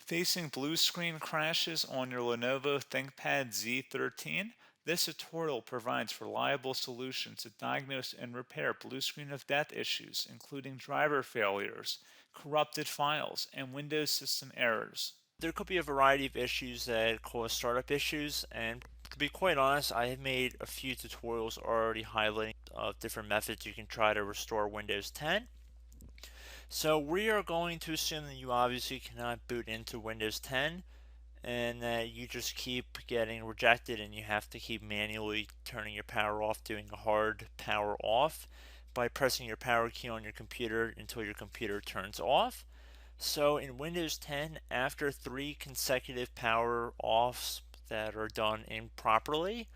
Facing blue screen crashes on your Lenovo ThinkPad Z13? This tutorial provides reliable solutions to diagnose and repair blue screen of death issues, including driver failures, corrupted files, and Windows system errors. There could be a variety of issues that cause startup issues, and to be quite honest, I have made a few tutorials already highlighting different methods you can try to restore Windows 10. So we are going to assume that you obviously cannot boot into Windows 10 and that you just keep getting rejected and you have to keep manually turning your power off, doing a hard power off by pressing your power key on your computer until your computer turns off. So in Windows 10, after 3 consecutive power offs that are done improperly,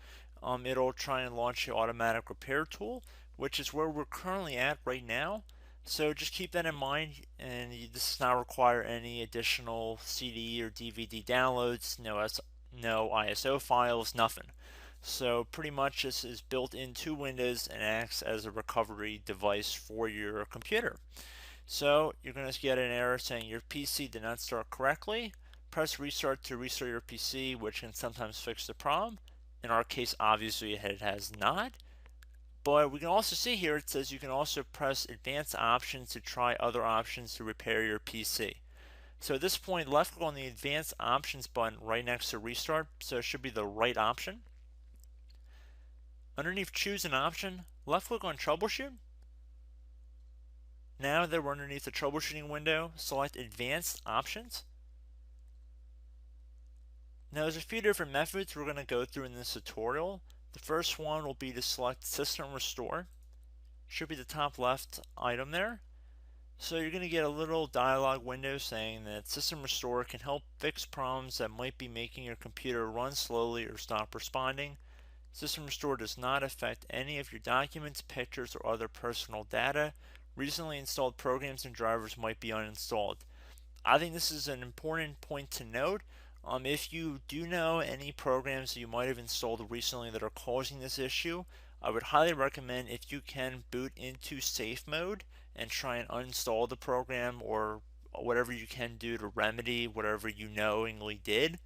it'll try and launch the automatic repair tool, which is where we're currently at right now. So just keep that in mind, and this does not require any additional CD or DVD downloads, no ISO files, nothing. So pretty much this is built into Windows and acts as a recovery device for your computer. So you're going to get an error saying your PC did not start correctly. Press restart to restart your PC, which can sometimes fix the problem. In our case, obviously it has not. But we can also see here it says you can also press advanced options to try other options to repair your PC. So at this point, left click on the advanced options button right next to restart, so it should be the right option. Underneath choose an option, left click on troubleshoot. Now that we're underneath the troubleshooting window, select advanced options. Now there's a few different methods we're going to go through in this tutorial. The first one will be to select system restore. Should be the top left item there. So you're going to get a little dialog window saying that System Restore can help fix problems that might be making your computer run slowly or stop responding. System Restore does not affect any of your documents, pictures, or other personal data. Recently installed programs and drivers might be uninstalled. I think this is an important point to note. If you do know any programs that you might have installed recently that are causing this issue, I would highly recommend if you can boot into safe mode and try and uninstall the program or whatever you can do to remedy whatever you knowingly did.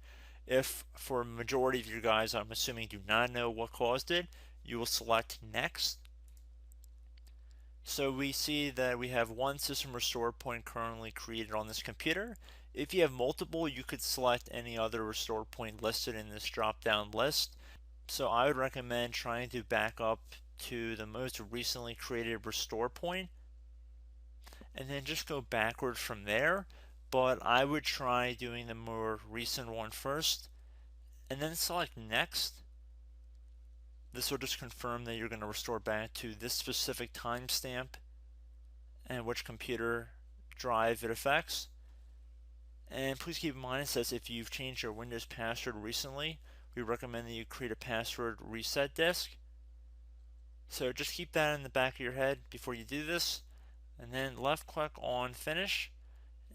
If for a majority of you guys, I'm assuming do not know what caused it, you will select next. So we see that we have one system restore point currently created on this computer. If you have multiple, you could select any other restore point listed in this drop down list. So I would recommend trying to back up to the most recently created restore point and then just go backwards from there. But I would try doing the more recent one first and then select next. This will just confirm that you're going to restore back to this specific timestamp and which computer drive it affects. And please keep in mind it says if you've changed your Windows password recently, we recommend that you create a password reset disk. So just keep that in the back of your head before you do this, and then left click on finish,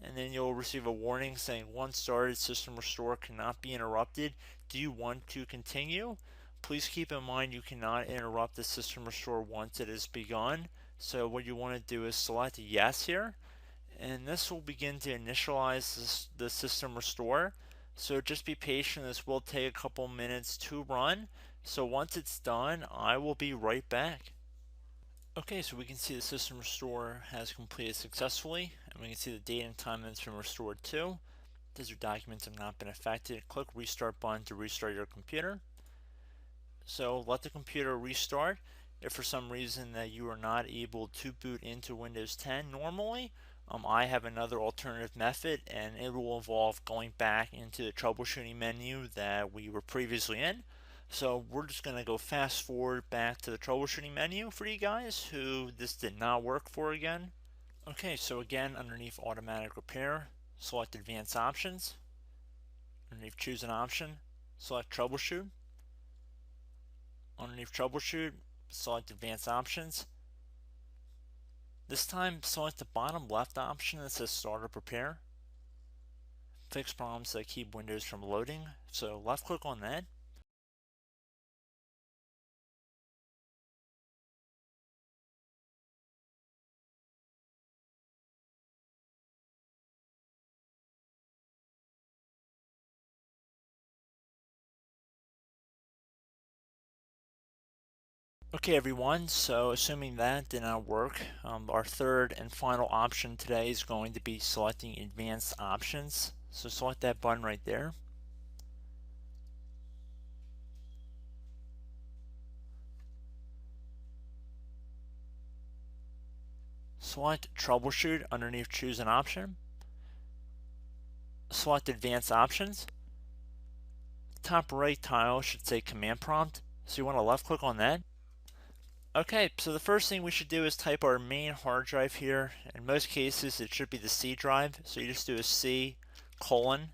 and then you'll receive a warning saying once started, system restore cannot be interrupted. Do you want to continue? Please keep in mind you cannot interrupt the system restore once it has begun. So what you want to do is select yes here, and this will begin to initialize the system restore. So just be patient, this will take a couple minutes to run. So once it's done, I will be right back. Okay, so we can see the system restore has completed successfully, and we can see the date and time that it's been restored to. These your documents have not been affected. Click restart button to restart your computer. So let the computer restart. If for some reason that you are not able to boot into Windows 10 normally, I have another alternative method, and it will involve going back into the troubleshooting menu that we were previously in. So we're just going to go fast forward back to the troubleshooting menu for you guys who this did not work for again. Okay, so again, underneath automatic repair, select advanced options. Underneath choose an option, select troubleshoot. Underneath troubleshoot, select advanced options. This time, select the bottom left option that says startup repair. Fix problems that keep Windows from loading. So left click on that. Okay everyone, so assuming that did not work, our third and final option today is going to be selecting advanced options. So select that button right there. Select troubleshoot underneath choose an option. Select advanced options. Top right tile should say command prompt, so you want to left click on that. Okay, so the first thing we should do is type our main hard drive here. In most cases it should be the C drive, so you just do a C colon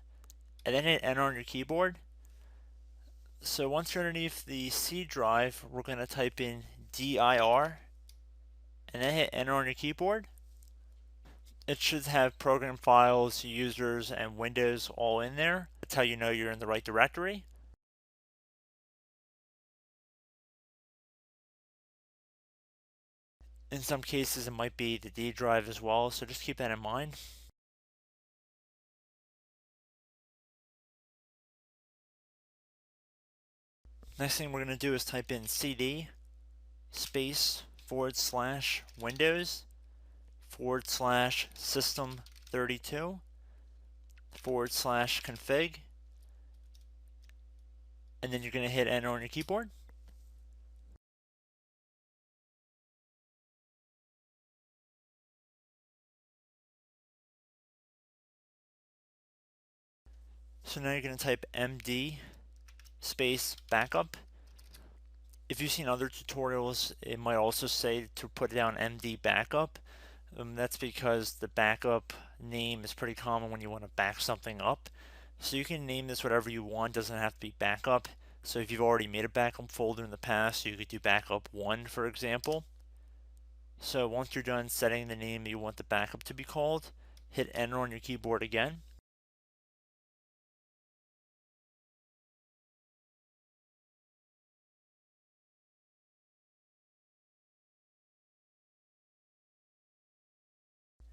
and then hit enter on your keyboard. So once you're underneath the C drive, we're going to type in dir and then hit enter on your keyboard. It should have program files, users, and Windows all in there. That's how you know you're in the right directory. In some cases, it might be the D drive as well, so just keep that in mind. Next thing we're going to do is type in cd space / Windows / system32 / config, and then you're going to hit enter on your keyboard. So now you're going to type md space backup. If you've seen other tutorials, it might also say to put down md backup. That's because the backup name is pretty common when you want to back something up. So you can name this whatever you want, doesn't have to be backup. So if you've already made a backup folder in the past, you could do backup 1 for example. So once you're done setting the name you want the backup to be called, hit enter on your keyboard again.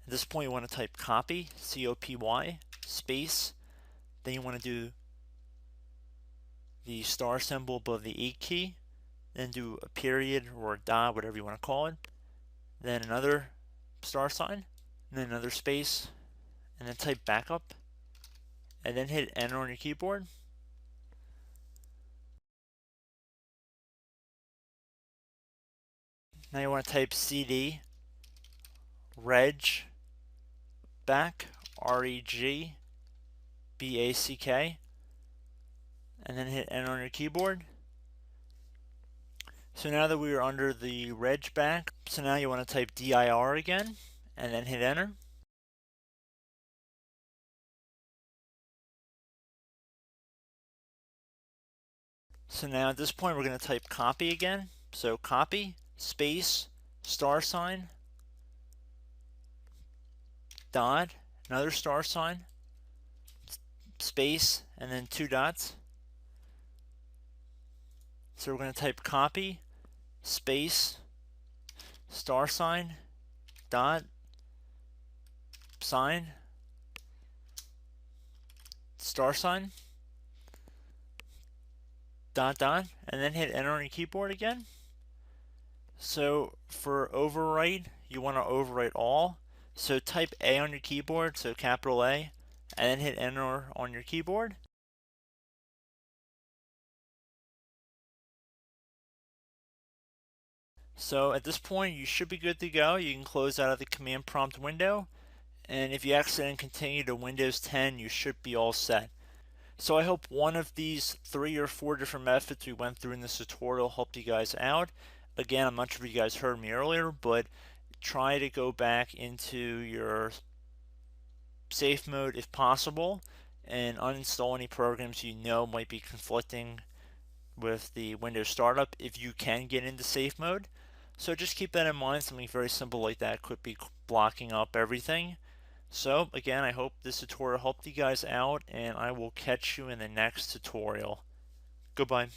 At this point you want to type copy, C-O-P-Y, space, then you want to do the star symbol above the 8 key, then do a period or a dot, whatever you want to call it, then another star sign, and then another space, and then type backup, and then hit enter on your keyboard. Now you want to type cd reg back, REG BACK, and then hit enter on your keyboard. So now that we are under the reg back, so now you want to type dir again, and then hit enter. So now at this point we're going to type copy again. So copy, space, star sign, dot, another star sign, space, and then 2 dots. So we're going to type copy, space, star sign, dot, sign, star sign, dot, dot, and then hit enter on your keyboard again. So for overwrite, you want to overwrite all. So type A on your keyboard, so capital A, and then hit enter on your keyboard. So at this point, you should be good to go. You can close out of the command prompt window. And if you accidentally continue to Windows 10, you should be all set. So I hope one of these 3 or 4 different methods we went through in this tutorial helped you guys out. Again, I'm not sure if you guys heard me earlier, but try to go back into your safe mode if possible and uninstall any programs you know might be conflicting with the Windows startup if you can get into safe mode. So just keep that in mind. Something very simple like that could be blocking up everything. So again, I hope this tutorial helped you guys out, and I will catch you in the next tutorial. Goodbye.